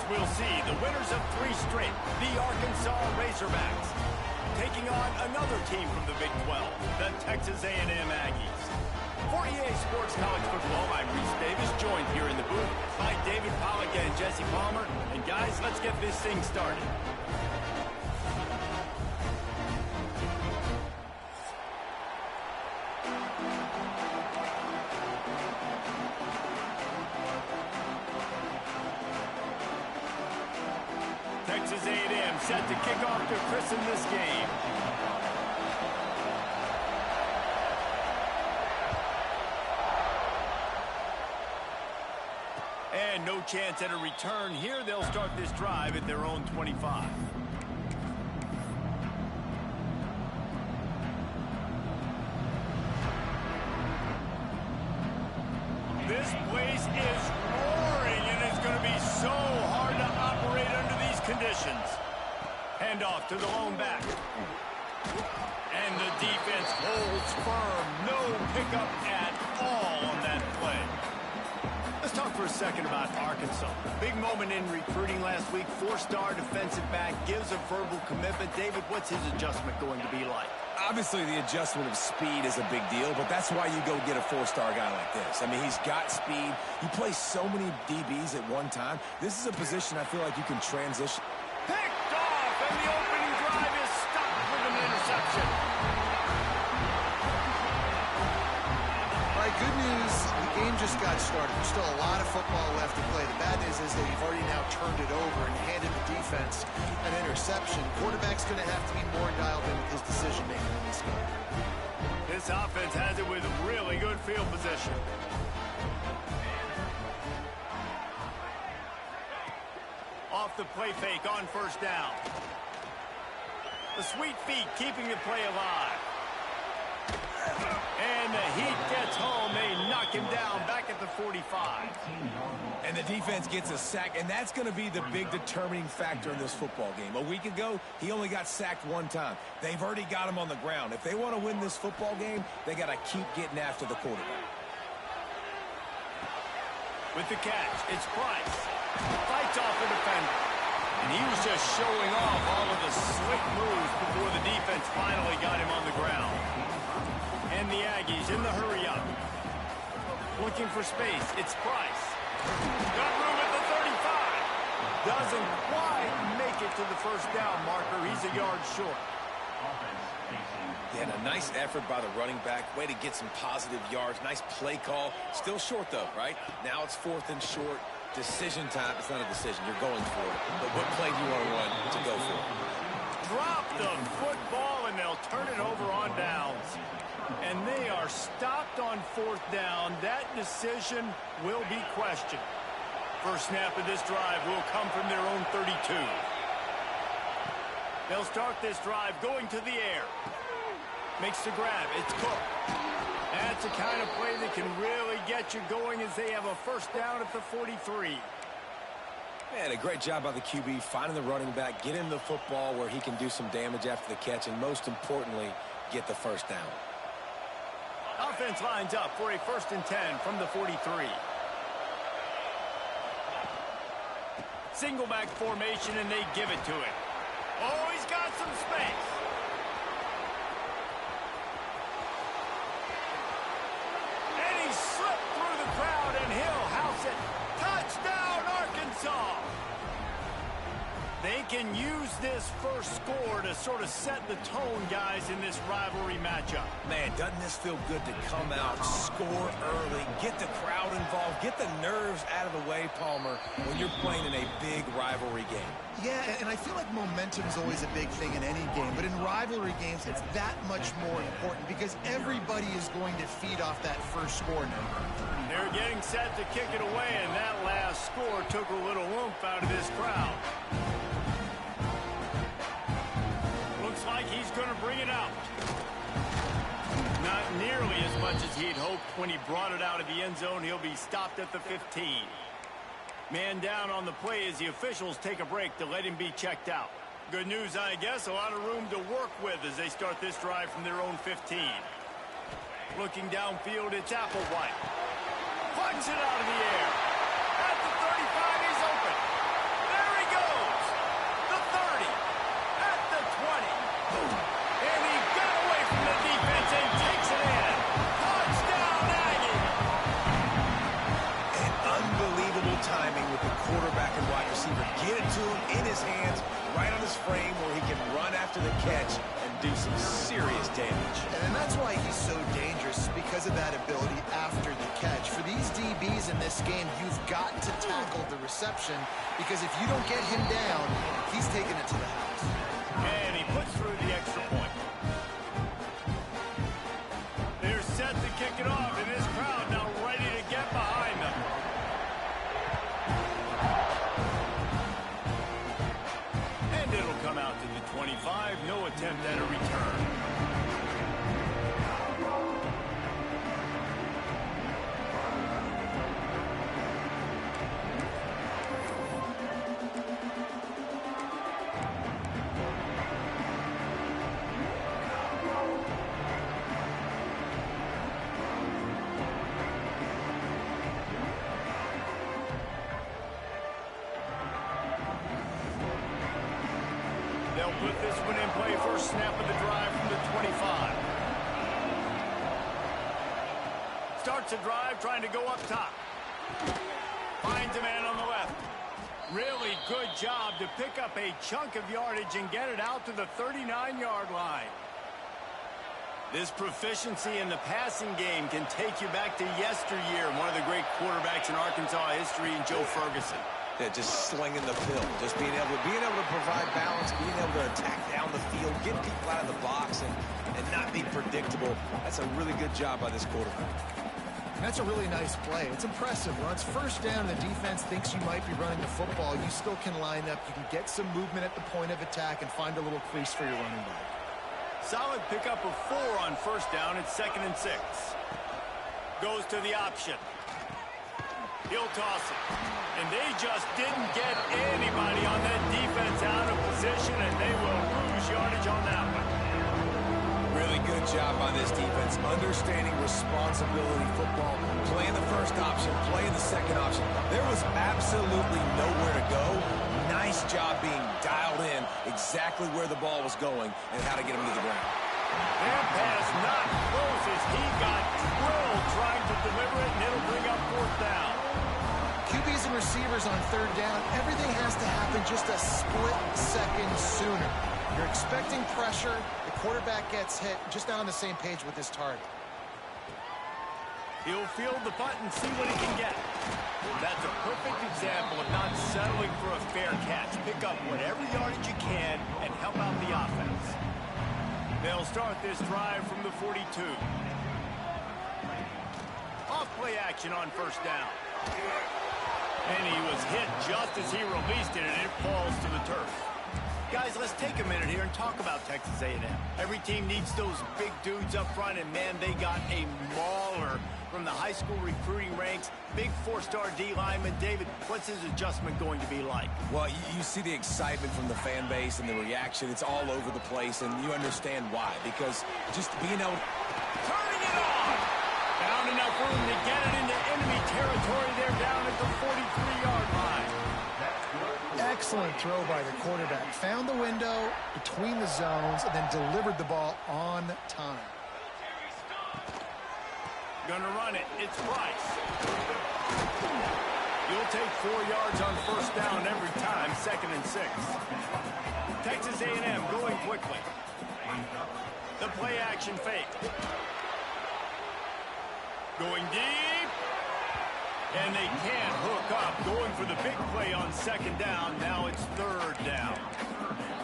we'll see the winners of 3 straight, the Arkansas Razorbacks, taking on another team from the Big 12, the Texas A&M Aggies. For EA Sports College Football, I'm Reese Davis, joined here in the booth by David Pollack and Jesse Palmer. And guys, let's get this thing started. Texas A&M set to kick off to christen this game. And no chance at a return here. They'll start this drive at their own 25. This place is roaring, and it's going to be so hard to operate under these conditions. Hand off to the lone back. And the defense holds firm. No pickup at all on that play. Let's talk for a second about Arkansas. Big moment in recruiting last week. 4-star defensive back gives a verbal commitment. David, what's his adjustment going to be like? Obviously, the adjustment of speed is a big deal, but that's why you go get a 4-star guy like this. I mean, he's got speed. You play so many DBs at one time. This is a position I feel like you can transition. Picked off, and the opening drive is stopped with an interception. All right, good news. The game just got started. There's still a lot of football left to play. The bad news is that you've already now turned it over and handed the defense an interception. Quarterback's going to have to be more dialed in with his decision-making in this game. This offense has it with really good field position. Off the play fake on first down. The sweet feet keeping the play alive. And the heat gets home. They knock him down back at the 45. And the defense gets a sack, and that's going to be the big determining factor in this football game. A week ago, he only got sacked 1 time. They've already got him on the ground. If they want to win this football game, they got to keep getting after the quarterback. With the catch, it's Price. Fights off the defender. And he was just showing off all of the slick moves before the defense finally got him on the ground. And the Aggies in the hurry up. Looking for space. It's Price. Got room at the 35. Doesn't quite make it to the first down marker. He's a yard short. Yeah, and a nice effort by the running back. Way to get some positive yards. Nice play call. Still short, though, right? Now it's 4th and short. Decision time. It's not a decision. You're going for it. But what play do you want to run to go for? Drop the football, and they'll turn it over on downs. And they are stopped on 4th down. That decision will be questioned. First snap of this drive will come from their own 32. They'll start this drive going to the air. Makes the grab. It's Cook. That's the kind of play that can really get you going as they have a first down at the 43. Man, a great job by the QB, finding the running back, get him the football where he can do some damage after the catch, and most importantly, get the first down. Offense lines up for a 1st and 10 from the 43. Single back formation, and they give it to him. Oh, he's got some space. And he slipped through the crowd, and he'll house it. Touchdown, Arkansas! They can use this first score to sort of set the tone, guys, in this rivalry matchup. Man, doesn't this feel good to come out, score early, get the crowd involved, get the nerves out of the way, Palmer, when you're playing in a big rivalry game? Yeah, and I feel like momentum is always a big thing in any game, but in rivalry games, it's that much more important because everybody is going to feed off that first score number. They're getting set to kick it away, and that last score took a little oomph out of this crowd. Looks like he's going to bring it out. Not nearly as much as he'd hoped when he brought it out of the end zone. He'll be stopped at the 15. Man down on the play as the officials take a break to let him be checked out. Good news, I guess. A lot of room to work with as they start this drive from their own 15. Looking downfield, it's Applewhite. Punch it out of the air. At the 35, he's open. There get it to him in his hands, right on his frame where he can run after the catch and do some serious damage. And that's why he's so dangerous, because of that ability after the catch. For these DBs in this game, you've got to tackle the reception, because if you don't get him down, he's taking it to the house. And he puts through the extra point. They're set to kick it off, and this crowd now ready to get behind them. And it'll come out to the 25. No attempt at a return. They'll put this one in play. First snap of the drive from the 25. Starts a drive trying to go up top. Finds a man on the left. Really good job to pick up a chunk of yardage and get it out to the 39-yard line. This proficiency in the passing game can take you back to yesteryear. One of the great quarterbacks in Arkansas history, Joe Ferguson. Yeah, just slinging the pill, just being able to provide balance, being able to attack down the field, get people out of the box, and not be predictable. That's a really good job by this quarterback. That's a really nice play. It's impressive. Once first down, the defense thinks you might be running the football. You still can line up. You can get some movement at the point of attack and find a little crease for your running back. Solid pickup of 4 on first down. It's 2nd and 6. Goes to the option. He'll toss it. And they just didn't get anybody on that defense out of position, and they will lose yardage on that one. Really good job by this defense, understanding responsibility football, playing the first option, playing the second option. There was absolutely nowhere to go. Nice job being dialed in exactly where the ball was going and how to get him to the ground. That pass not close as he got drilled trying to deliver it, and it'll bring up 4th down. QBs and receivers on 3rd down, everything has to happen just a split second sooner. You're expecting pressure, the quarterback gets hit, just not on the same page with his target. He'll field the punt and see what he can get. That's a perfect example of not settling for a fair catch. Pick up whatever yardage you can and help out the offense. They'll start this drive from the 42. Off play action on first down. And he was hit just as he released it, and it falls to the turf. Guys, let's take a minute here and talk about Texas A&M. Every team needs those big dudes up front, and, man, they got a mauler from the high school recruiting ranks. Big 4-star D lineman. David, what's his adjustment going to be like? Well, you see the excitement from the fan base and the reaction. It's all over the place, and you understand why. Because just being able to... Turning it on! Found enough room to get it into enemy territory. They're down at the 43-yard line. Excellent throw by the quarterback. Found the window between the zones and then delivered the ball on time. Gonna run it. It's Price. You'll take 4 yards on first down every time. 2nd and 6. Texas A&M going quickly. The play action fake. Going deep. And they can't hook up. Going for the big play on 2nd down. Now it's 3rd down.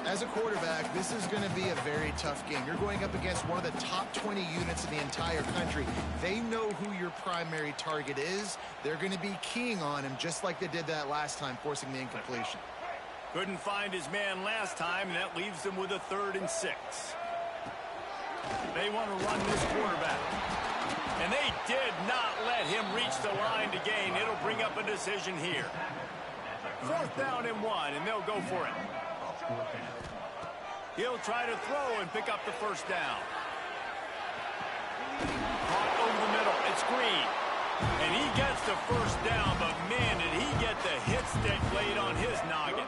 As a quarterback, this is going to be a very tough game. You're going up against one of the top 20 units in the entire country. They know who your primary target is. They're going to be keying on him just like they did that last time, forcing the incompletion. Couldn't find his man last time, and that leaves them with a 3rd and 6. They want to run this quarterback. And they did not let him reach the line to gain. It'll bring up a decision here. 4th down and 1, and they'll go for it. He'll try to throw and pick up the first down. Caught over the middle. It's Green. And he gets the first down, but man, did he get the hit stick laid on his noggin.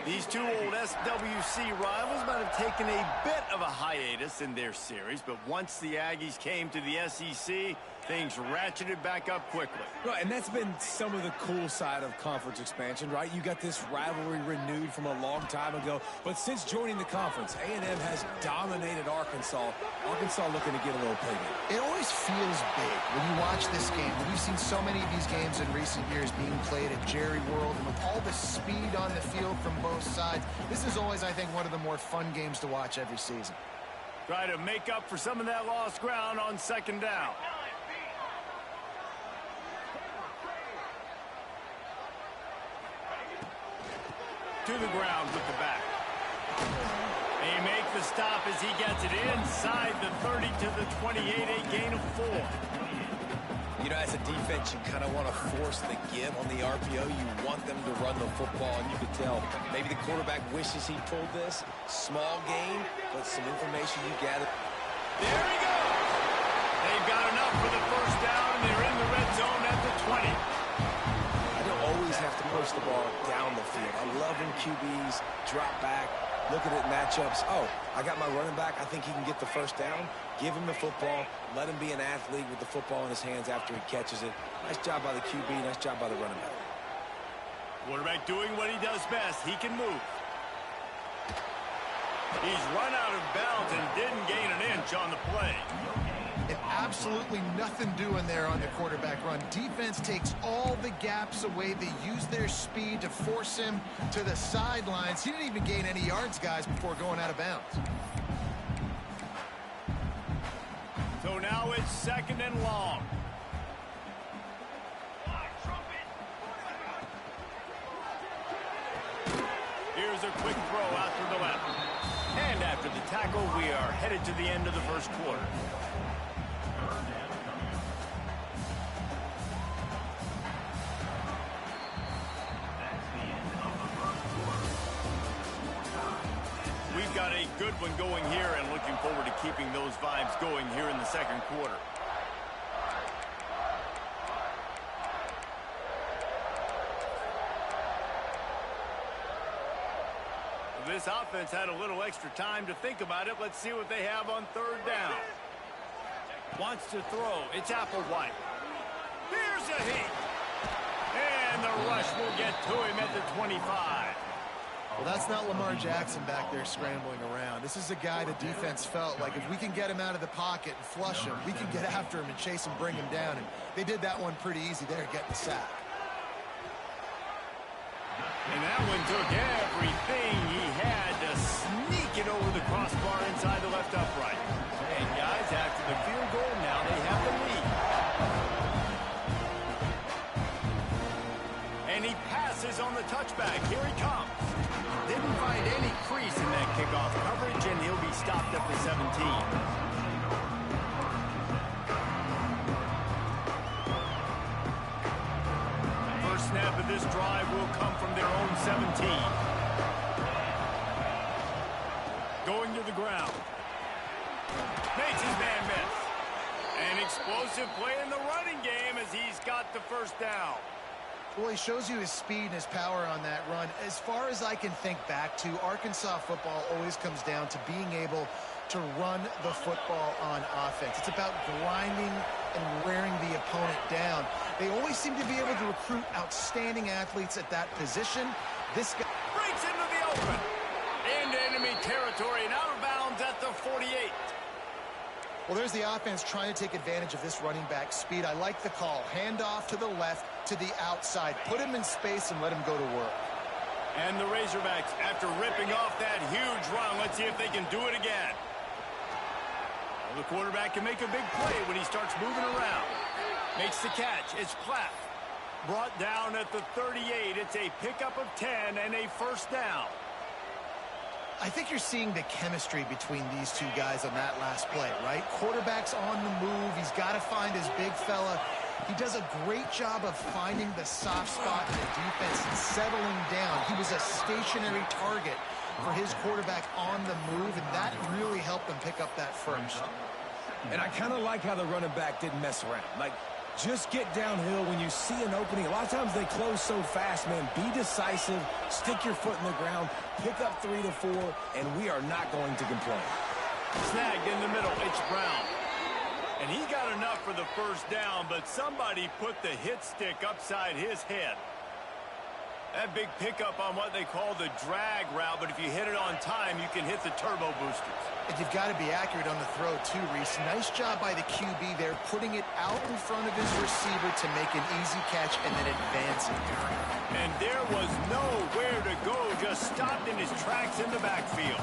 These two old SWC rivals might have taken a bit of a hiatus in their series, but once the Aggies came to the SEC, things ratcheted back up quickly. Right, and that's been some of the cool side of conference expansion, right? You got this rivalry renewed from a long time ago, but since joining the conference, A&M has dominated Arkansas. Arkansas looking to get a little payback. It always feels big when you watch this game. We've seen so many of these games in recent years being played at Jerry World, and with all the speed on the field from both sides, this is always, I think, one of the more fun games to watch every season. Try to make up for some of that lost ground on second down. To the ground with the back. They make the stop as he gets it inside the 30 to the 28, a gain of 4. You know, as a defense, you kind of want to force the give on the RPO. You want them to run the football, and you can tell maybe the quarterback wishes he pulled this. Small gain, but some information you gather. There he goes. They've got enough for the first down, and they're in the red zone at the 20. I don't always have to push the ball down the field. I love when QBs drop back, look at it matchups. Oh, I got my running back. I think he can get the first down. Give him the football. Let him be an athlete with the football in his hands after he catches it. Nice job by the QB. Nice job by the running back. Quarterback doing what he does best. He can move. He's run out of bounds and didn't gain an inch on the play. And absolutely nothing doing there on the quarterback run. Defense takes all the gaps away. They use their speed to force him to the sidelines. He didn't even gain any yards, guys, before going out of bounds. So now it's second and long. Here's a quick throw out to the left. And after the tackle, we are headed to the end of the first quarter. We've got a good one going here and looking forward to keeping those vibes going here in the second quarter. This offense had a little extra time to think about it. Let's see what they have on third down. Wants to throw. It's Applewhite. Here's a heat. And the rush will get to him at the 25. Well, that's not Lamar Jackson back there scrambling around. This is a guy the defense felt like if we can get him out of the pocket and flush him, we can get after him and chase him, bring him down. And they did that one pretty easy there, getting the sack. And that one took everything he had to sneak it over the crossbar inside the left upright. And guys, after the field goal, now they have the lead. And he passes on the touchback. Here he comes. Didn't find any crease in that kickoff coverage, and he'll be stopped at the 17. Snap of this drive will come from their own 17. Going to the ground. Makes his man miss. An explosive play in the running game as he's got the first down. Well, he shows you his speed and his power on that run. As far as I can think back to, Arkansas football always comes down to being able to run the football on offense. It's about grinding and wearing the opponent down. They always seem to be able to recruit outstanding athletes at that position. This guy breaks into the open. Into enemy territory and out of bounds at the 48. Well, there's the offense trying to take advantage of this running back speed. I like the call. Handoff to the left, to the outside. Put him in space and let him go to work. And the Razorbacks, after ripping off that huge run, let's see if they can do it again. Well, the quarterback can make a big play when he starts moving around. Makes the catch. It's Platt. Brought down at the 38. It's a pickup of 10 and a first down. I think you're seeing the chemistry between these two guys on that last play, right? Quarterback's on the move. He's got to find his big fella. He does a great job of finding the soft spot in the defense and settling down. He was a stationary target for his quarterback on the move, and that really helped them pick up that first. And I kind of like how the running back didn't mess around. Like, Just get downhill when you see an opening. A lot of times they close so fast, man. Be decisive, stick your foot in the ground, pick up 3 to 4, and we are not going to complain. Snagged in the middle, it's Brown. And he got enough for the first down, but somebody put the hit stick upside his head. That big pickup on what they call the drag route, but if you hit it on time, you can hit the turbo boosters. And you've got to be accurate on the throw, too, Reese. Nice job by the QB there, putting it out in front of his receiver to make an easy catch and then advancing. And there was nowhere to go, just stopped in his tracks in the backfield.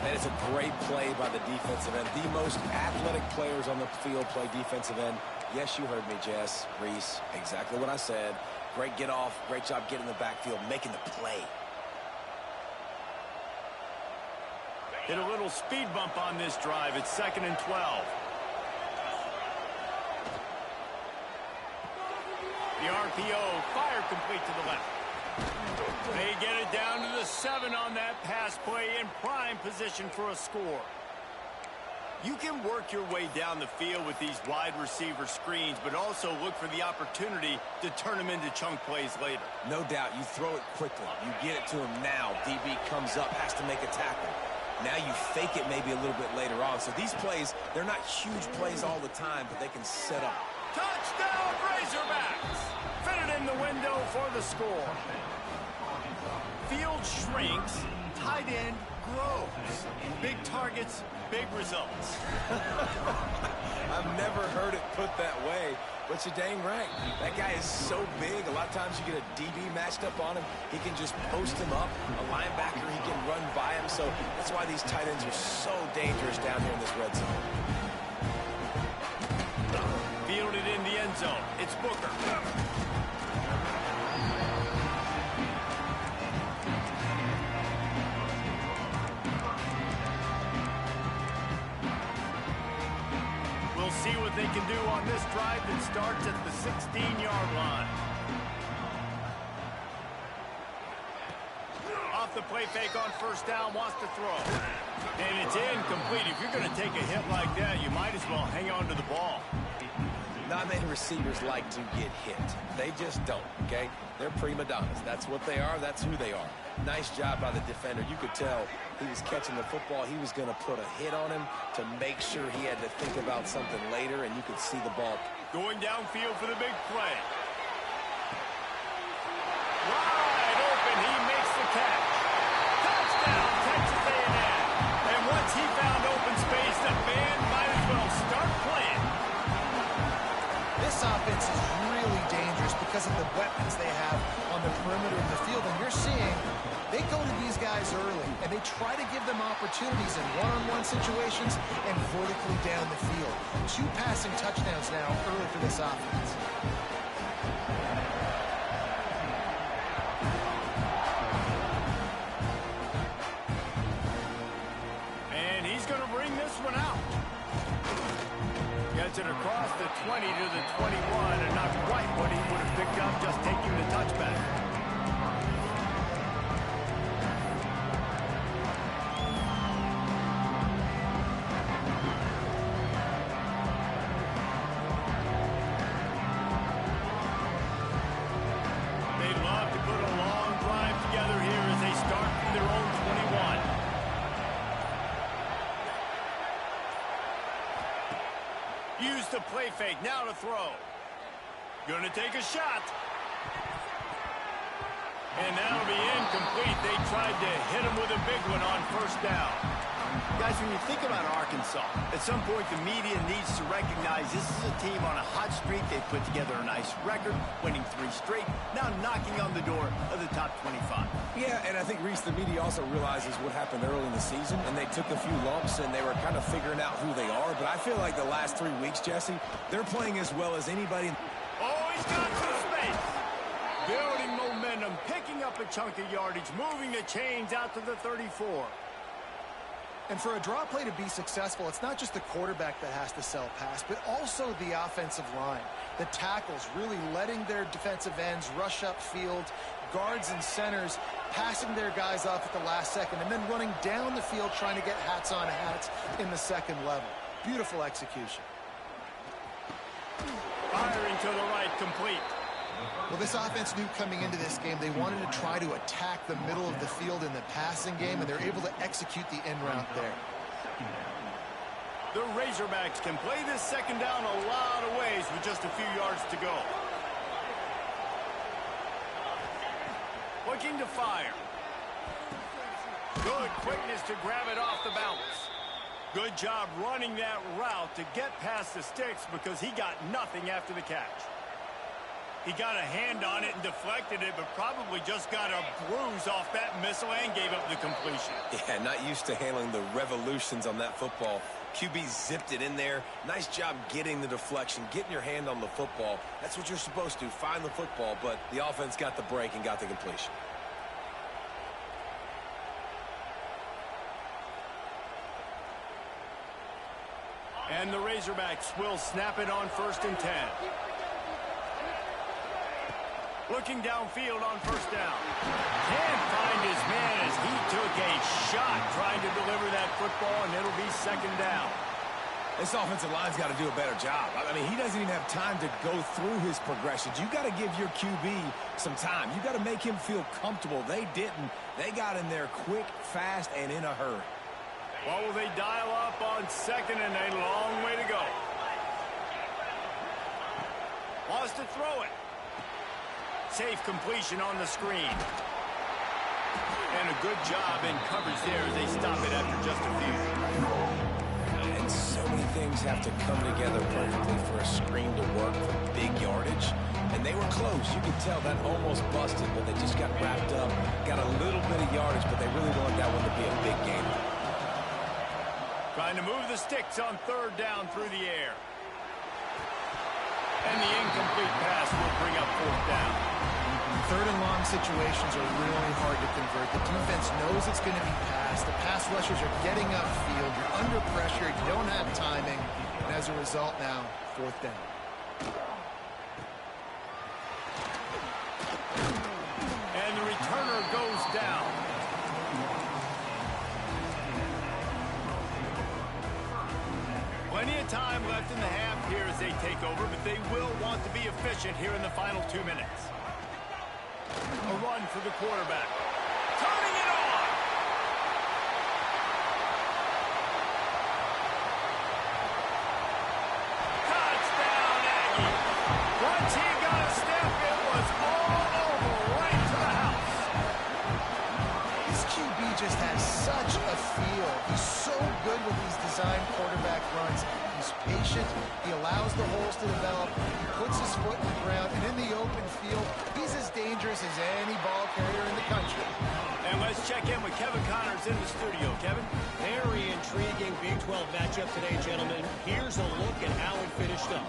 That is a great play by the defensive end. The most athletic players on the field play defensive end. Yes, you heard me, Jess, Reese, exactly what I said. Great get off, great job getting in the backfield, making the play. Hit a little speed bump on this drive. It's 2nd and 12. The RPO, fire complete to the left. They get it down to the 7 on that pass play, in prime position for a score. You can work your way down the field with these wide receiver screens, but also look for the opportunity to turn them into chunk plays later. No doubt, you throw it quickly. You get it to him now. DB comes up, has to make a tackle. Now you fake it maybe a little bit later on. So these plays, they're not huge plays all the time, but they can set up. Touchdown, Razorbacks! Fitted in the window for the score. Field shrinks, tight end grows. Big targets, big results. I've never heard it put that way, but you're dang right. That guy is so big. A lot of times you get a DB matched up on him. He can just post him up. A linebacker, he can run by him. So that's why these tight ends are so dangerous down here in this red zone. Fielded in the end zone. It's Booker. We'll see what they can do on this drive that starts at the 16-yard line. Off the play fake on first down, wants to throw. And it's incomplete. If you're going to take a hit like that, you might as well hang on to the ball. Not many receivers like to get hit. They just don't, okay? They're prima donnas. That's what they are. That's who they are. Nice job by the defender. You could tell he was catching the football. He was going to put a hit on him to make sure he had to think about something later, and you could see the ball. Going downfield for the big play. Wide open. He makes the catch. Touchdown, Texas A&M. And once he found open space, the band might as well start playing. This offense is really dangerous because of the weapons they have on the perimeter of the field. And you're seeing they go to these guys early, and they try to give them opportunities in one-on-one situations and vertically down the field. 2 passing touchdowns now early for this offense. And he's going to bring this one out. Gets it across the 20 to the 21, and not quite what he would have picked up just taking the touchback. They'd love to put a long drive together here as they start from their own 21. Use the play fake, now to throw. Gonna take a shot. And that'll be incomplete. They tried to hit him with a big one on first down. Guys, when you think about Arkansas, at some point the media needs to recognize this is a team on a hot streak. They put together a nice record, winning 3 straight, now knocking on the door of the top 25. Yeah, and I think, Reese, the media also realizes what happened early in the season, and they took a few lumps, and they were kind of figuring out who they are. But I feel like the last 3 weeks, Jesse, they're playing as well as anybody. Oh, he's got some space. Building momentum, picking up a chunk of yardage, moving the chains out to the 34. And for a draw play to be successful, it's not just the quarterback that has to sell pass, but also the offensive line. The tackles really letting their defensive ends rush upfield, guards and centers passing their guys off at the last second, and then running down the field trying to get hats on hats in the second level. Beautiful execution. Firing to the right, complete. Well, this offense knew coming into this game they wanted to try to attack the middle of the field in the passing game, and they're able to execute the end route there. The Razorbacks can play this second down a lot of ways with just a few yards to go. Looking to fire. Good quickness to grab it off the bounce. Good job running that route to get past the sticks because he got nothing after the catch. He got a hand on it and deflected it, but probably just got a bruise off that missile and gave up the completion. Yeah, not used to handling the revolutions on that football. QB zipped it in there. Nice job getting the deflection, getting your hand on the football. That's what you're supposed to, find the football, but the offense got the break and got the completion. And the Razorbacks will snap it on 1st and 10. Looking downfield on 1st down. Can't find his man as he took a shot trying to deliver that football, and it'll be 2nd down. This offensive line's got to do a better job. I mean, he doesn't even have time to go through his progressions. You got to give your QB some time. You got to make him feel comfortable. They didn't. They got in there quick, fast, and in a hurry. What will they dial up on 2nd and a long way to go? Wants to throw it. Safe completion on the screen. And a good job in coverage there as they stop it after just a few. And so many things have to come together perfectly for a screen to work for big yardage. And they were close. You could tell that almost busted, but they just got wrapped up. Got a little bit of yardage, but they really wanted that one to be a big game. Trying to move the sticks on 3rd down through the air. And the incomplete pass will bring up 4th down. 3rd and long situations are really hard to convert. The defense knows it's going to be passed. The pass rushers are getting upfield. You're under pressure. You don't have timing. And as a result now, 4th down. And the returner goes down. Plenty of time left in the half here as they take over, but they will want to be efficient here in the final 2 minutes. A run for the quarterback. Turning it on! Touchdown, Aggie! Once he got a step, it was all over, right to the house. This QB just has such a feel. He's so good with these design quarterback runs. He's patient. He allows the holes to develop. He puts his foot in the ground, and in the open field, he's as dangerous as any ball carrier in the country. And let's check in with Kevin Connors in the studio. Kevin? Very intriguing Big 12 matchup today, gentlemen. Here's a look at how it finished up.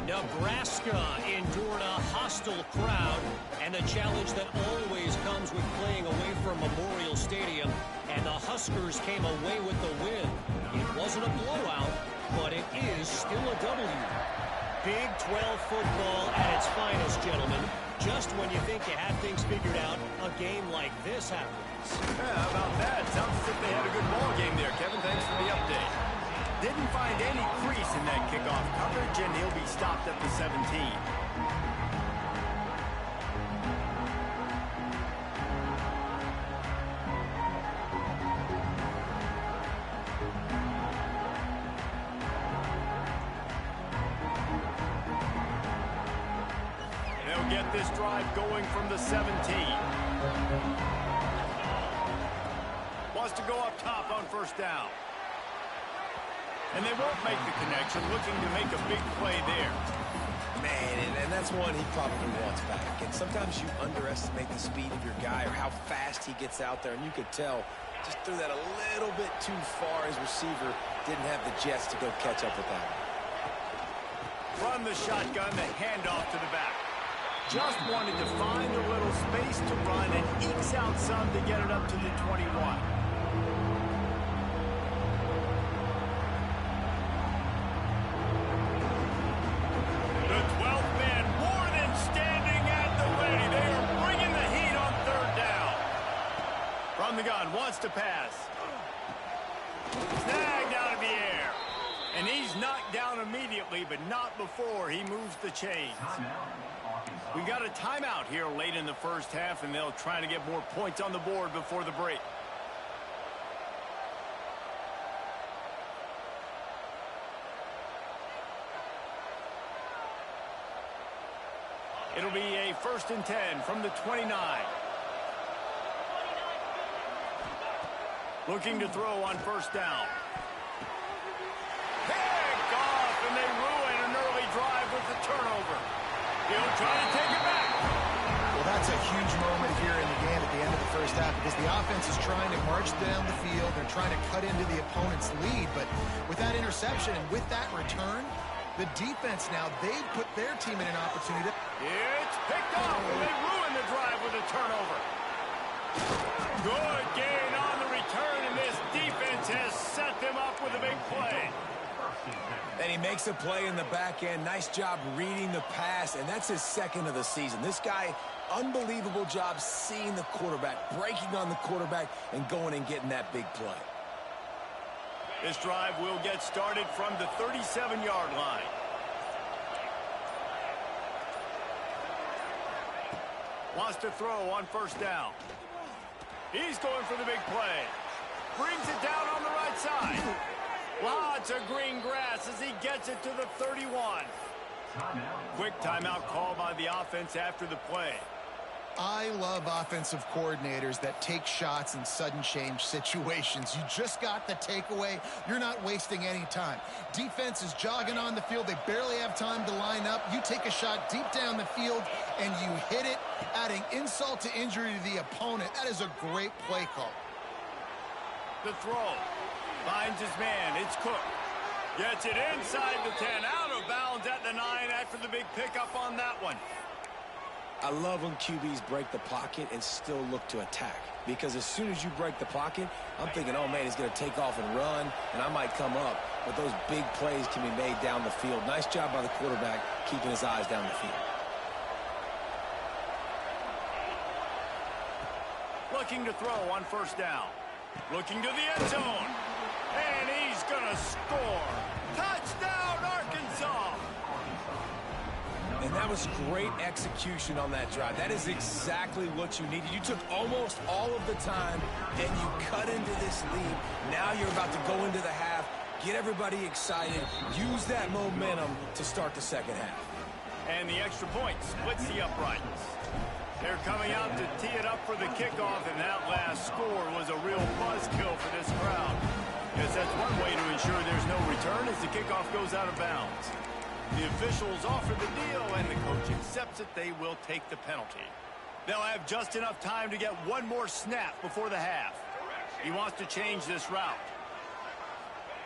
Nebraska endured a hostile crowd and the challenge that always comes with playing away from Memorial Stadium, and the Huskers came away with the win. It wasn't a blowout, but it is still a W. Big 12 football at its finest, gentlemen. Just when you think you have things figured out, a game like this happens. Yeah, how about that? Sounds as if they had a good ball game there, Kevin. Thanks for the update. Didn't find any crease in that kickoff coverage, and he'll be stopped at the 17. They'll get this drive going from the 17. Wants to go up top on 1st down. And they won't make the connection, looking to make a big play there. Man, and that's one he probably wants back. And sometimes you underestimate the speed of your guy or how fast he gets out there, and you could tell just threw that a little bit too far. His receiver didn't have the jets to go catch up with that. Run the shotgun, the handoff to the back. Just wanted to find a little space to run and ekes out some to get it up to the 21. The 12th man more than standing at the ready. They are bringing the heat on 3rd down. From the gun, wants to pass. Snagged out of the air. And he's knocked down immediately, but not before he moves the chains. We got a timeout here late in the first half, and they'll try to get more points on the board before the break. It'll be a 1st and 10 from the 29. Looking to throw on 1st down. Pick off, and they ruin an early drive with the turnover. He'll try to take it back. Well, that's a huge moment here in the game at the end of the first half because the offense is trying to march down the field. They're trying to cut into the opponent's lead, but with that interception and with that return, the defense now, they've put their team in an opportunity. It's picked off, and they ruin the drive with a turnover. Good gain on the return, and this defense has set them up with a big play. And he makes a play in the back end. Nice job reading the pass, and that's his 2nd of the season. This guy, unbelievable job seeing the quarterback, breaking on the quarterback, and going and getting that big play. This drive will get started from the 37-yard line. Wants to throw on 1st down. He's going for the big play. Brings it down on the right side. Lots of green grass as he gets it to the 31. Quick timeout call by the offense after the play. I love offensive coordinators that take shots in sudden change situations. You just got the takeaway. You're not wasting any time. Defense is jogging on the field. They barely have time to line up. You take a shot deep down the field, and you hit it, adding insult to injury to the opponent. That is a great play call. The throw. Finds his man. It's Cook. Gets it inside the 10. Out of bounds at the 9 after the big pickup on that one. I love when QBs break the pocket and still look to attack. Because as soon as you break the pocket, I'm thinking, oh, man, he's going to take off and run, and I might come up. But those big plays can be made down the field. Nice job by the quarterback keeping his eyes down the field. Looking to throw on 1st down. Looking to the end zone. And he's going to score. Touchdown, Arkansas! And that was great execution on that drive. That is exactly what you needed. You took almost all of the time, and you cut into this lead. Now you're about to go into the half, get everybody excited, use that momentum to start the 2nd half. And the extra point splits the uprights. They're coming out to tee it up for the kickoff, and that last score was a real buzzkill for this crowd. Because that's one way to ensure there's no return as the kickoff goes out of bounds. The officials offer the deal, and the coach accepts it. They will take the penalty. They'll have just enough time to get one more snap before the half. He wants to change this route.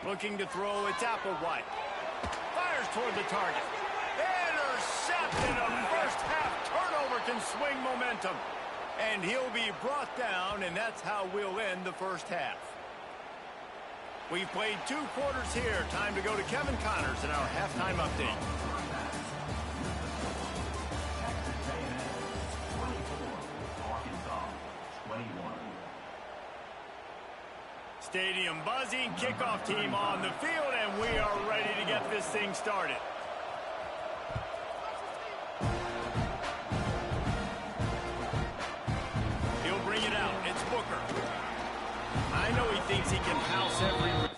Looking to throw, it's Applewhite. Fires toward the target. Intercepted. A first half turnover can swing momentum. And he'll be brought down, and that's how we'll end the first half. We've played 2 quarters here. Time to go to Kevin Connors in our halftime update. Stadium buzzing, kickoff team on the field, and we are ready to get this thing started. He'll bring it out. It's Booker. I know he thinks he can house every...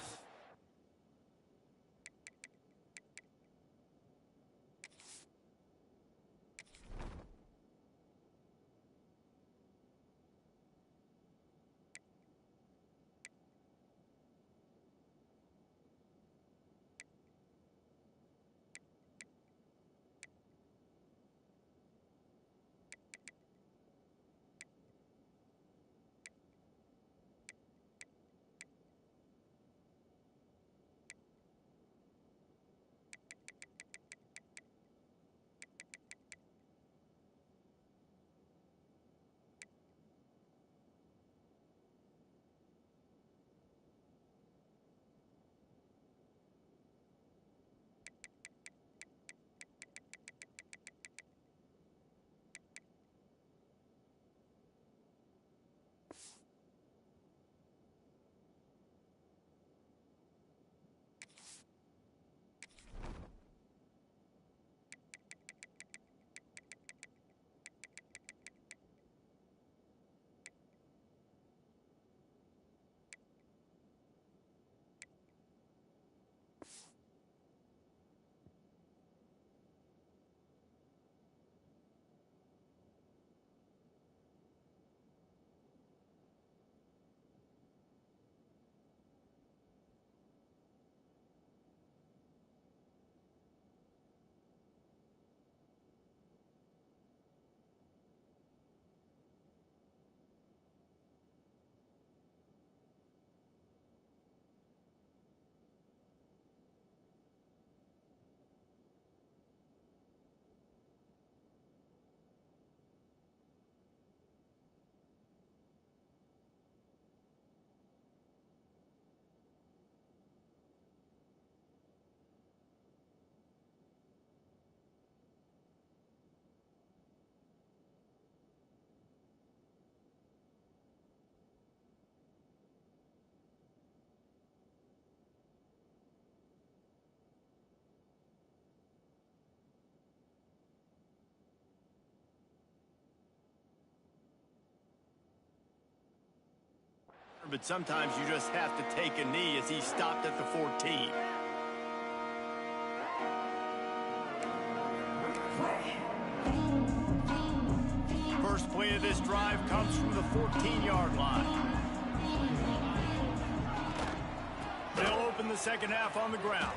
but sometimes you just have to take a knee as he stopped at the 14. First play of this drive comes from the 14-yard line. They'll open the second half on the ground.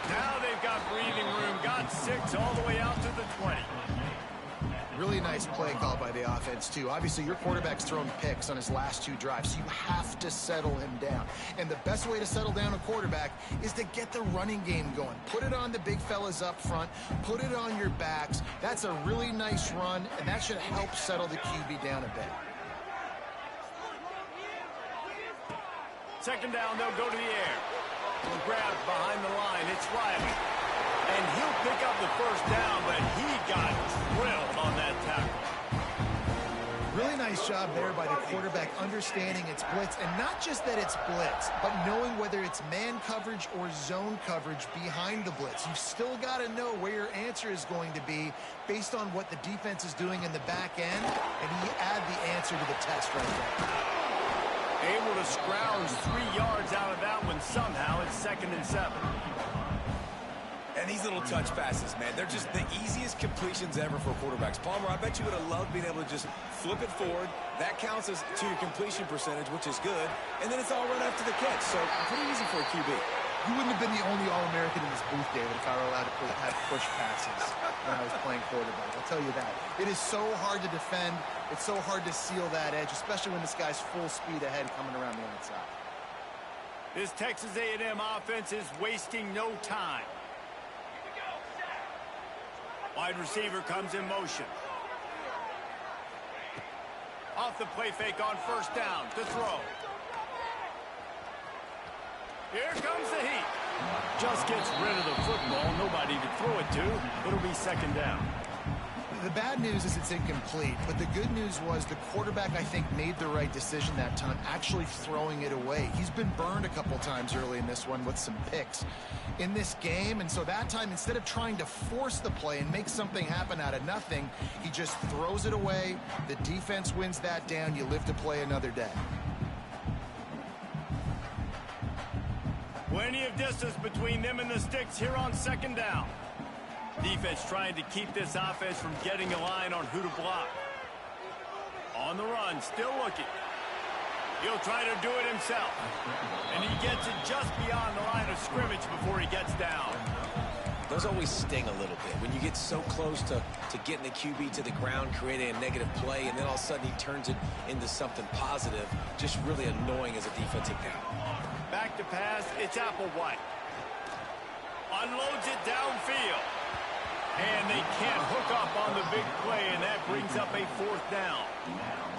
Now they've got breathing room. Got 6 all the way out to the 20. Really nice play call by the offense, too. Obviously, your quarterback's thrown picks on his last 2 drives, so you have to settle him down. And the best way to settle down a quarterback is to get the running game going. Put it on the big fellas up front. Put it on your backs. That's a really nice run, and that should help settle the QB down a bit. Second down, they'll go to the air. Grab behind the line. It's Riley. And he'll pick up the first down, but he got drilled on that tackle. Really nice job there by the quarterback understanding it's blitz, and not just that it's blitz, but knowing whether it's man coverage or zone coverage behind the blitz. You've still got to know where your answer is going to be based on what the defense is doing in the back end, and you add the answer to the test right there. Able to scrounge 3 yards out of that one somehow. It's 2nd and 7. And these little touch passes, man, they're just the easiest completions ever for quarterbacks. Palmer, I bet you would have loved being able to just flip it forward. That counts as to your completion percentage, which is good. And then it's all right after the catch, so pretty easy for a QB. You wouldn't have been the only All-American in this booth, David, if I were allowed to have push passes when I was playing quarterback. I'll tell you that. It is so hard to defend. It's so hard to seal that edge, especially when this guy's full speed ahead coming around the outside. This Texas A&M offense is wasting no time. Wide receiver comes in motion. Off the play fake on first down to throw. Here comes the heat. Just gets rid of the football. Nobody to throw it to. It'll be 2nd down. The bad news is it's incomplete, but the good news was the quarterback, I think, made the right decision that time, actually throwing it away. He's been burned a couple times early in this one with some picks in this game, and so that time, instead of trying to force the play and make something happen out of nothing, he just throws it away. The defense wins that down. You live to play another day. Plenty of distance between them and the sticks here on 2nd down. Defense trying to keep this offense from getting a line on who to block. On the run, still looking. He'll try to do it himself. And he gets it just beyond the line of scrimmage before he gets down. Those always sting a little bit. When you get so close to getting the QB to the ground, creating a negative play, and then all of a sudden he turns it into something positive, just really annoying as a defensive down. Back to pass, it's Applewhite. Unloads it downfield. And they can't hook up on the big play, and that brings up a 4th down.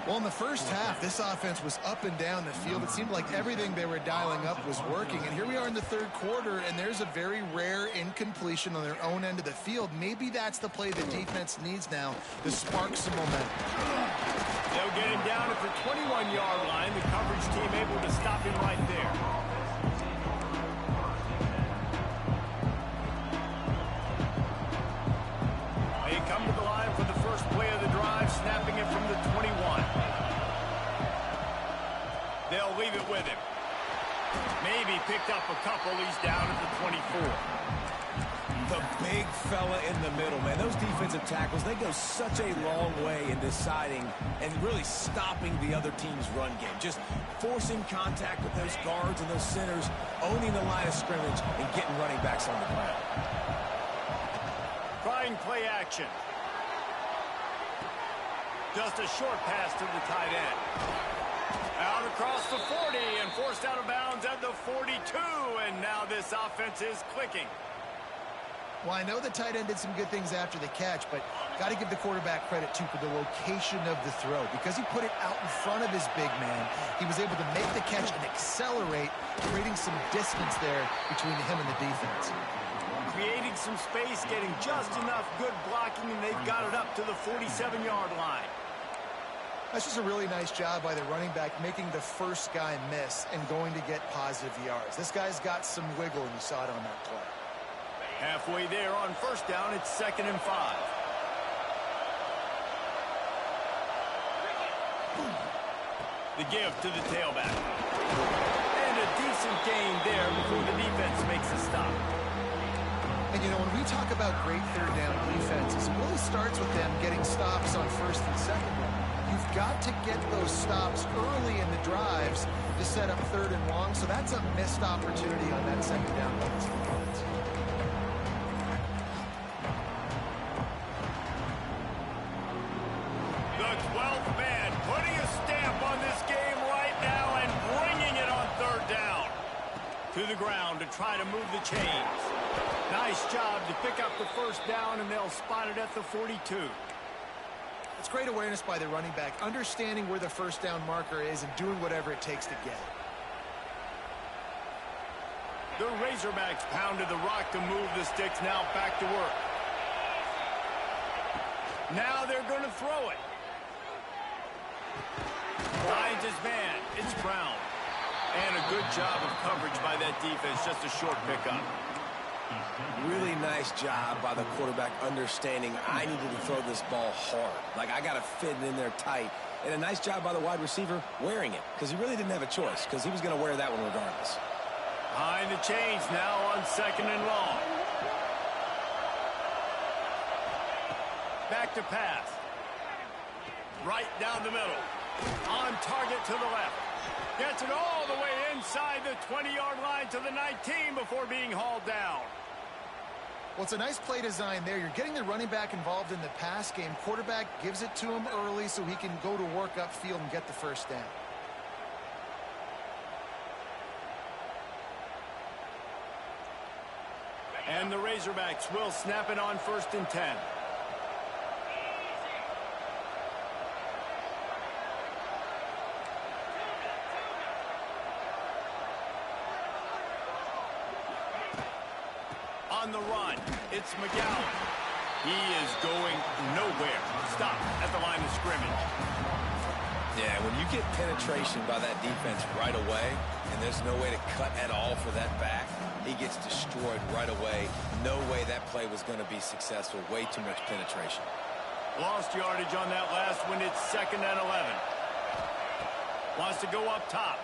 Well, in the first half, this offense was up and down the field. It seemed like everything they were dialing up was working. And here we are in the 3rd quarter, and there's a very rare incompletion on their own end of the field. Maybe that's the play the defense needs now to spark some momentum. They'll get him down at the 21-yard line. The coverage team able to stop him right there. They come to the line for the first play of the drive, snapping it from the 21. They'll leave it with him. Maybe picked up a couple. He's down at the 24. The big fella in the middle, man. Those defensive tackles, they go such a long way in deciding and really stopping the other team's run game. Just forcing contact with those guards and those centers, owning the line of scrimmage, and getting running backs on the ground. Trying play action. Just a short pass to the tight end. Out across the 40 and forced out of bounds at the 42. And now this offense is clicking. Well, I know the tight end did some good things after the catch, but got to give the quarterback credit, too, for the location of the throw. Because he put it out in front of his big man, he was able to make the catch and accelerate, creating some distance there between him and the defense. Creating some space, getting just enough good blocking, and they've got it up to the 47-yard line. That's just a really nice job by the running back, making the first guy miss and going to get positive yards. This guy's got some wiggle, and you saw it on that play. Halfway there on first down, it's 2nd and 5. The give to the tailback. And a decent gain there before the defense makes a stop. And, you know, when we talk about great third down defenses, it really starts with them getting stops on first and second down. You've got to get those stops early in the drives to set up third and long, so that's a missed opportunity on that second down. The 12th man putting a stamp on this game right now and bringing it on third down. To the ground to try to move the chains. Nice job to pick up the first down, and they'll spot it at the 42. It's great awareness by the running back, understanding where the first down marker is and doing whatever it takes to get it. The Razorbacks pounded the rock to move the sticks, now back to work. Now they're going to throw it. Finds his man. It's Brown. And a good job of coverage by that defense, just a short pickup. Really nice job by the quarterback understanding I needed to throw this ball hard. Like, I got to fit it in there tight. And a nice job by the wide receiver wearing it, because he really didn't have a choice, because he was going to wear that one regardless. Behind the chains now on second and long. Back to pass. Right down the middle. On target to the left. Gets it all the way inside the 20-yard line to the 19 before being hauled down. Well, it's a nice play design there. You're getting the running back involved in the pass game. Quarterback gives it to him early so he can go to work upfield and get the first down. And the Razorbacks will snap it on first and 10. On the run, it's McGowan. He is going nowhere. Stop at the line of scrimmage. Yeah, when you get penetration by that defense right away, and there's no way to cut at all for that back, he gets destroyed right away. No way that play was going to be successful. Way too much penetration. Lost yardage on that last one. It's second and 11. Wants to go up top.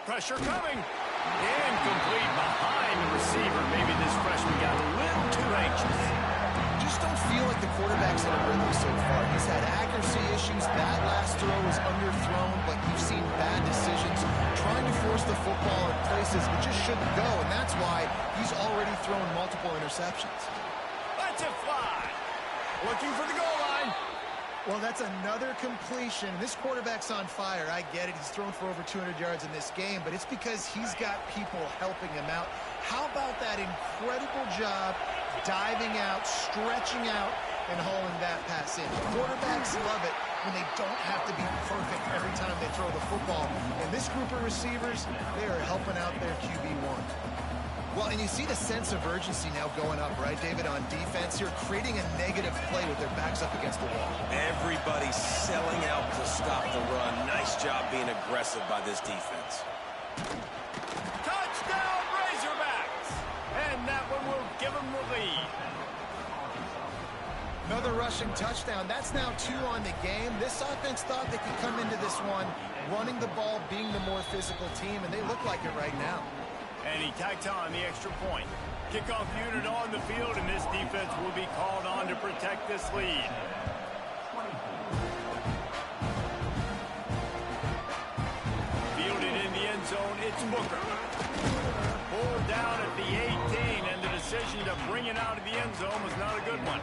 Pressure coming. Incomplete behind the receiver. Maybe this freshman got a little too anxious. Just don't feel like the quarterback's in a rhythm so far. He's had accuracy issues. That last throw was underthrown, but you've seen bad decisions. Trying to force the football in places it just shouldn't go, and that's why he's already thrown multiple interceptions. Let's it fly. Looking for the goal line. Well, that's another completion. This quarterback's on fire. I get it. He's thrown for over 200 yards in this game, but it's because he's got people helping him out. How about that incredible job diving out, stretching out, and hauling that pass in? Quarterbacks love it when they don't have to be perfect every time they throw the football. And this group of receivers, they are helping out their QB1. Well, and you see the sense of urgency now going up, right, David, on defense here, creating a negative play with their backs up against the wall. Everybody's selling out to stop the run. Nice job being aggressive by this defense. Touchdown, Razorbacks! And that one will give them the lead. Another rushing touchdown. That's now 2 on the game. This offense thought they could come into this one running the ball, being the more physical team, and they look like it right now. And he tacks on the extra point. Kickoff unit on the field, and this defense will be called on to protect this lead. Fielded in the end zone, it's Booker. Pulled down at the 18, and the decision to bring it out of the end zone was not a good one.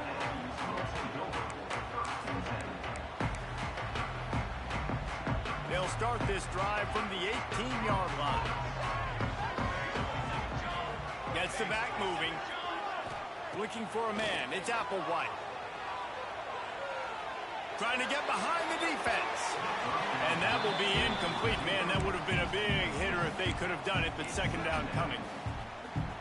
They'll start this drive from the 18-yard line. Gets the back moving. Looking for a man. It's Applewhite. Trying to get behind the defense. And that will be incomplete. Man, that would have been a big hitter if they could have done it, but second down coming.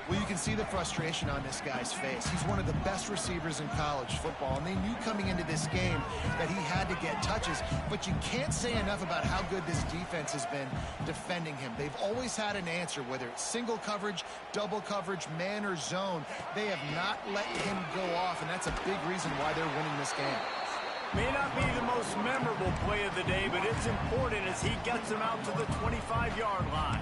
Well, you can see the frustration on this guy's face. He's one of the best receivers in college football, and they knew coming into this game that he had to get touches, but you can't say enough about how good this defense has been defending him. They've always had an answer, whether it's single coverage, double coverage, man or zone. They have not let him go off, and that's a big reason why they're winning this game. May not be the most memorable play of the day, but it's important as he gets him out to the 25-yard line.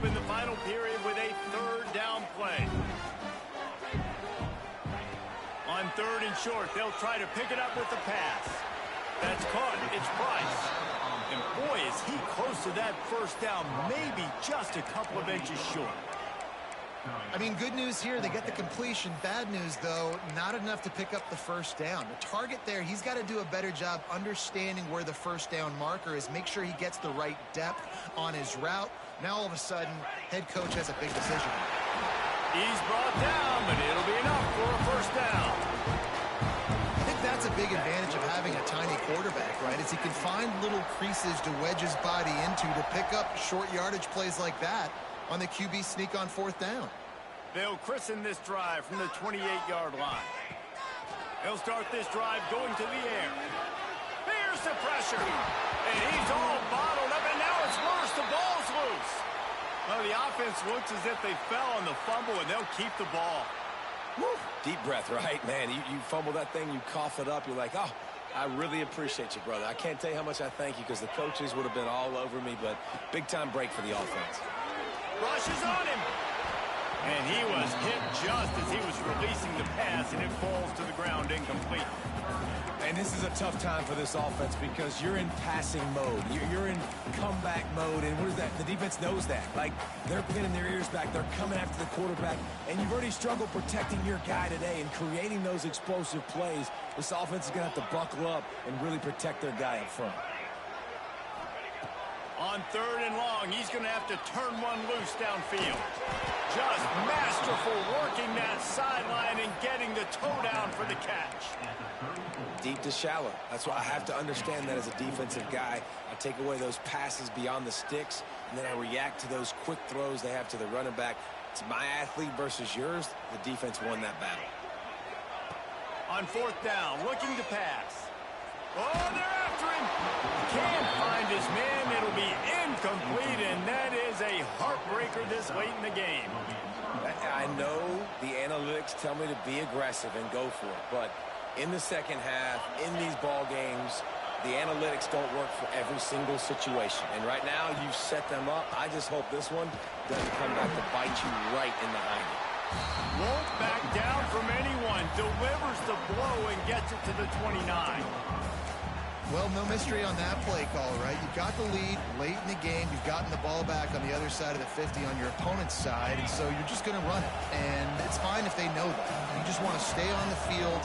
In the final period with a third down play. On third and short, they'll try to pick it up with the pass. That's caught. It's Price. And boy, is he close to that first down, maybe just a couple of inches short. I mean, good news here, they get the completion. Bad news, though, not enough to pick up the first down. The target there, he's got to do a better job understanding where the first down marker is, make sure he gets the right depth on his route. Now, all of a sudden, head coach has a big decision. He's brought down, but it'll be enough for a first down. I think that's a big advantage of having a tiny quarterback, right? Is he can find little creases to wedge his body into to pick up short yardage plays like that on the QB sneak on fourth down. They'll christen this drive from the 28-yard line. They'll start this drive going to the air. There's the pressure. And he's all bottled up, and now it's worse. The ball's loose. Well, the offense looks as if they fell on the fumble, and they'll keep the ball. Woo. Deep breath, right, man? You fumble that thing, you cough it up, you're like, oh, I really appreciate you, brother. I can't tell you how much I thank you because the coaches would have been all over me, but big-time break for the offense. Rushes on him. And he was hit just as he was releasing the pass, and it falls to the ground incomplete. And this is a tough time for this offense because you're in passing mode. You're in comeback mode, and what is that? The defense knows that. Like, they're pinning their ears back. They're coming after the quarterback, and you've already struggled protecting your guy today and creating those explosive plays. This offense is going to have to buckle up and really protect their guy up front. On third and long, he's going to have to turn one loose downfield. Just masterful working that sideline and getting the toe down for the catch. Deep to shallow. That's why I have to understand that as a defensive guy. I take away those passes beyond the sticks, and then I react to those quick throws they have to the running back. It's my athlete versus yours. The defense won that battle. On fourth down, looking to pass. Oh, they're after him. Can't find his man. It'll be incomplete, and that is a heartbreaker this late in the game. I know the analytics tell me to be aggressive and go for it, but in the second half, in these ball games, the analytics don't work for every single situation. And right now, you've set them up. I just hope this one doesn't come back to bite you right in the hind. Won't back down from anyone. Delivers the blow and gets it to the 29. Well, no mystery on that play call, right? You've got the lead late in the game. You've gotten the ball back on the other side of the 50 on your opponent's side, and so you're just going to run it. And it's fine if they know that. You just want to stay on the field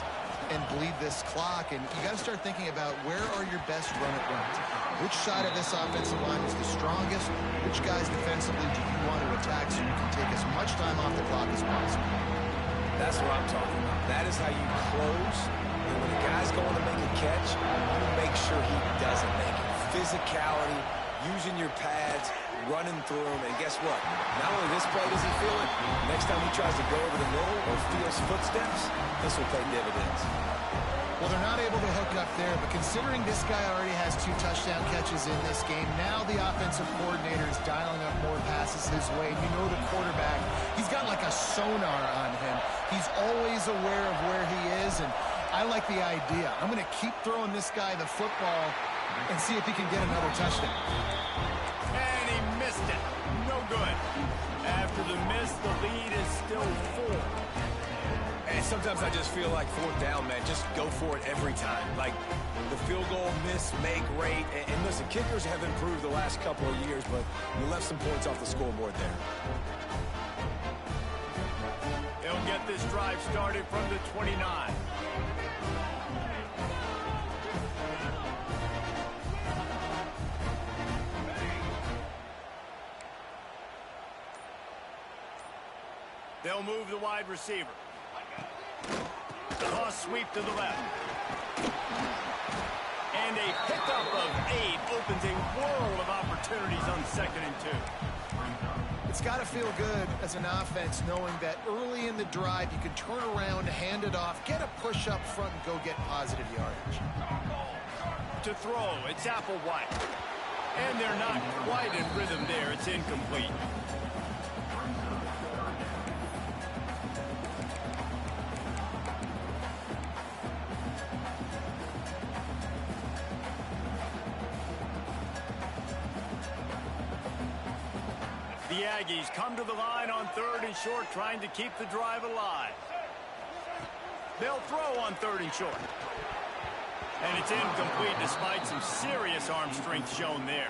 and bleed this clock, and you got to start thinking about where are your best run-it runs. Which side of this offensive line is the strongest? Which guys defensively do you want to attack so you can take as much time off the clock as possible? That's what I'm talking about. That is how you close. And when a guy's going to make a catch, you make sure he doesn't make it. Physicality, using your pads, running through them, and guess what? Not only this play does he feel it, next time he tries to go over the middle or feels footsteps, this will pay dividends. Well, they're not able to hook up there, but considering this guy already has 2 touchdown catches in this game, now the offensive coordinator is dialing up more passes his way. You know the quarterback, he's got like a sonar on him. He's always aware of where he is, and I like the idea. I'm going to keep throwing this guy the football and see if he can get another touchdown. And he missed it. No good. After the miss, the lead is still 4. And sometimes I just feel like fourth down, man, just go for it every time. Like the field goal miss, make rate. And listen, kickers have improved the last couple of years, but you left some points off the scoreboard there. They'll get this drive started from the 29. They'll move the wide receiver. Toss sweep to the left. And a pickup of 8 opens a world of opportunities on 2nd and 2. It's got to feel good as an offense knowing that early in the drive you can turn around, hand it off, get a push up front, and go get positive yardage. To throw, it's Applewhite. And they're not quite in rhythm there. It's incomplete. The Aggies come to the line on 3rd and short, trying to keep the drive alive. They'll throw on 3rd and short. And it's incomplete despite some serious arm strength shown there.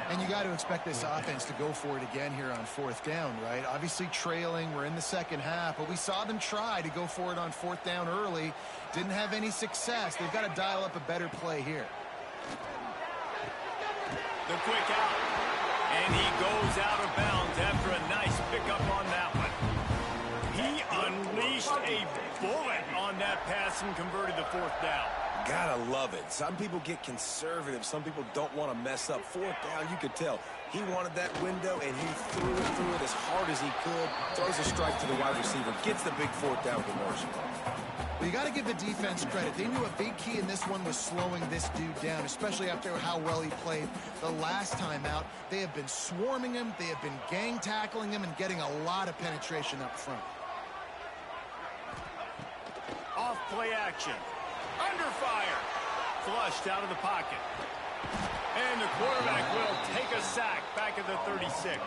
And you got to expect this offense to go for it again here on 4th down, right? Obviously trailing, we're in the 2nd half, but we saw them try to go for it on 4th down early. Didn't have any success. They've got to dial up a better play here. The quick out. And he goes out of bounds after a nice pickup on that one. He unleashed a bullet on that pass and converted the 4th down. Gotta love it. Some people get conservative. Some people don't want to mess up. 4th down, you could tell. He wanted that window, and he threw it as hard as he could. Throws a strike to the wide receiver. Gets the big 4th down conversion. Well, you got to give the defense credit. They knew a big key in this one was slowing this dude down, especially after how well he played the last time out. They have been swarming him. They have been gang tackling him and getting a lot of penetration up front. Off play action. Under fire. Flushed out of the pocket. And the quarterback will take a sack back at the 36.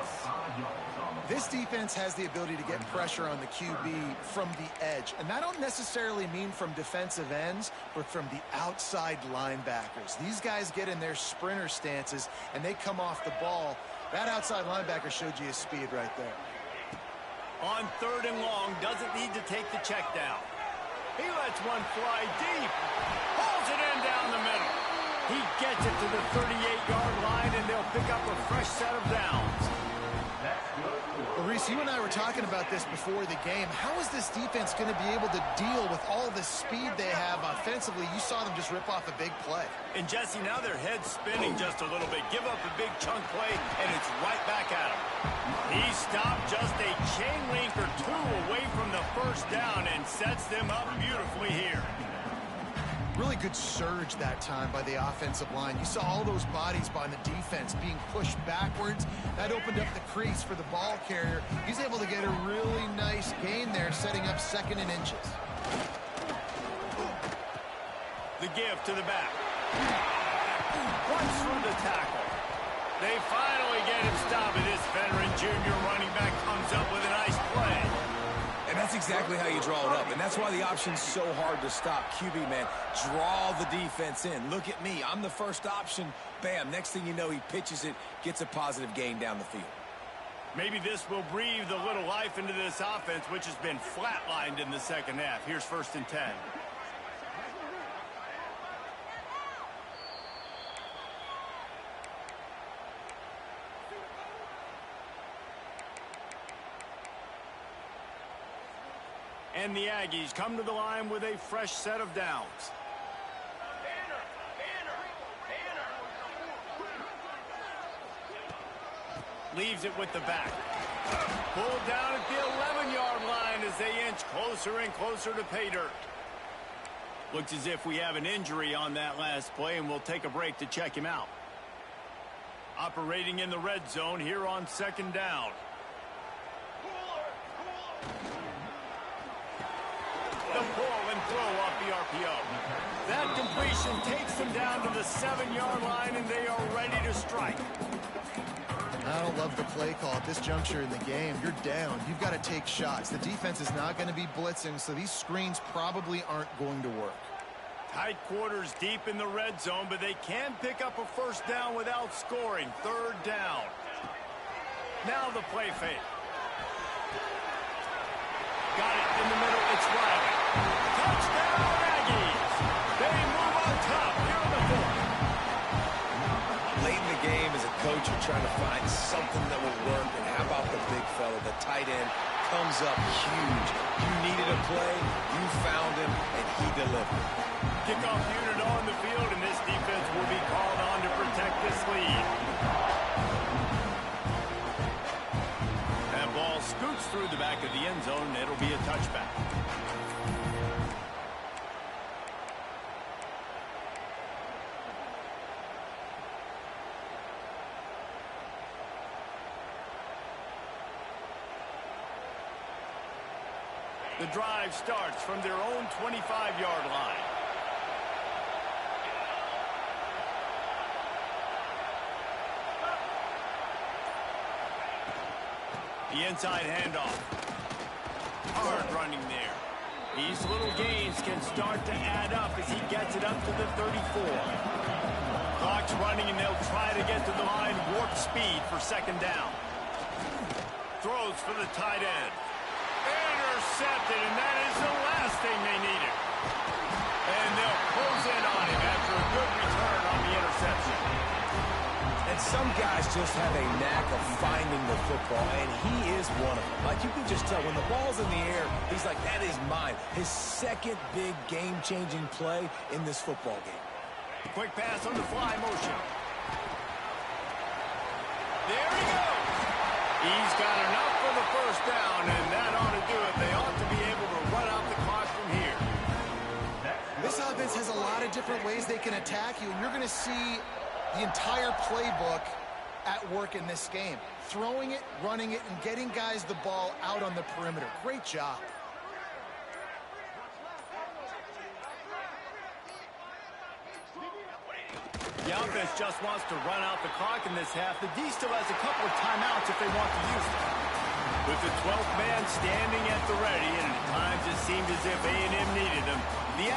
This defense has the ability to get pressure on the QB from the edge. And I don't necessarily mean from defensive ends, but from the outside linebackers. These guys get in their sprinter stances, and they come off the ball. That outside linebacker showed you his speed right there. On 3rd and long, doesn't need to take the check down. He lets one fly deep. Pulls it in down the middle. He gets it to the 38-yard line, and they'll pick up a fresh set of downs. Well, Reese, you and I were talking about this before the game. How is this defense going to be able to deal with all the speed they have offensively? You saw them just rip off a big play. And, Jesse, now their head's spinning just a little bit. Give up a big chunk play, and it's right back at him. He stopped just a chain link or 2 away from the 1st down and sets them up beautifully here. Really good surge that time by the offensive line. You saw all those bodies by the defense being pushed backwards. That opened up the crease for the ball carrier. He's able to get a really nice gain there, setting up 2nd and inches. The give to the back. Runs through the tackle. They finally get him stopped, and this veteran junior running back comes up with a nice play. And that's exactly how you draw it up. And that's why the option's so hard to stop. QB, man, draw the defense in. Look at me. I'm the first option. Bam. Next thing you know, he pitches it, gets a positive gain down the field. Maybe this will breathe a little life into this offense, which has been flatlined in the 2nd half. Here's 1st and 10. And the Aggies come to the line with a fresh set of downs. Leaves it with the back. Pulled down at the 11-yard line as they inch closer and closer to pay dirt. Looks as if we have an injury on that last play, and we'll take a break to check him out. Operating in the red zone here on 2nd down. The pull and throw off the RPO. That completion takes them down to the 7-yard line, and they are ready to strike. I don't love the play call at this juncture in the game. You're down. You've got to take shots. The defense is not going to be blitzing, so these screens probably aren't going to work. Tight quarters deep in the red zone, but they can pick up a 1st down without scoring. 3rd down. Now the play fake. Got it in the middle. It's Riley. Touchdown, Aggies. They move on top here in the 4th. Late in the game, as a coach, you're trying to find something that will work. And how about the big fella, the tight end, comes up huge. You needed a play, you found him, and he delivered. Kickoff unit on the field, and this scoots through the back of the end zone, and it'll be a touchback. The drive starts from their own 25-yard line. The inside handoff. Hard running there. These little gains can start to add up as he gets it up to the 34. Clock's running, and they'll try to get to the line warp speed for second down. Throws for the tight end. Intercepted, and that is the last thing they needed. And they'll close in on him after a good return on the interception. And some guys just have a knack of finding the football, and he is one of them. Like, you can just tell when the ball's in the air, he's like, that is mine. His second big game-changing play in this football game. Quick pass on the fly motion. There he goes. He's got enough for the first down, and that ought to do it. They ought to be able to run out the clock from here. This offense has a lot of different ways they can attack you, and you're going to see the entire playbook at work in this game. Throwing it, running it, and getting guys the ball out on the perimeter. Great job. The offense just wants to run out the clock in this half. The D still has a couple of timeouts if they want to use them. With the 12th man standing at the ready, and at times it seemed as if A&M needed them, the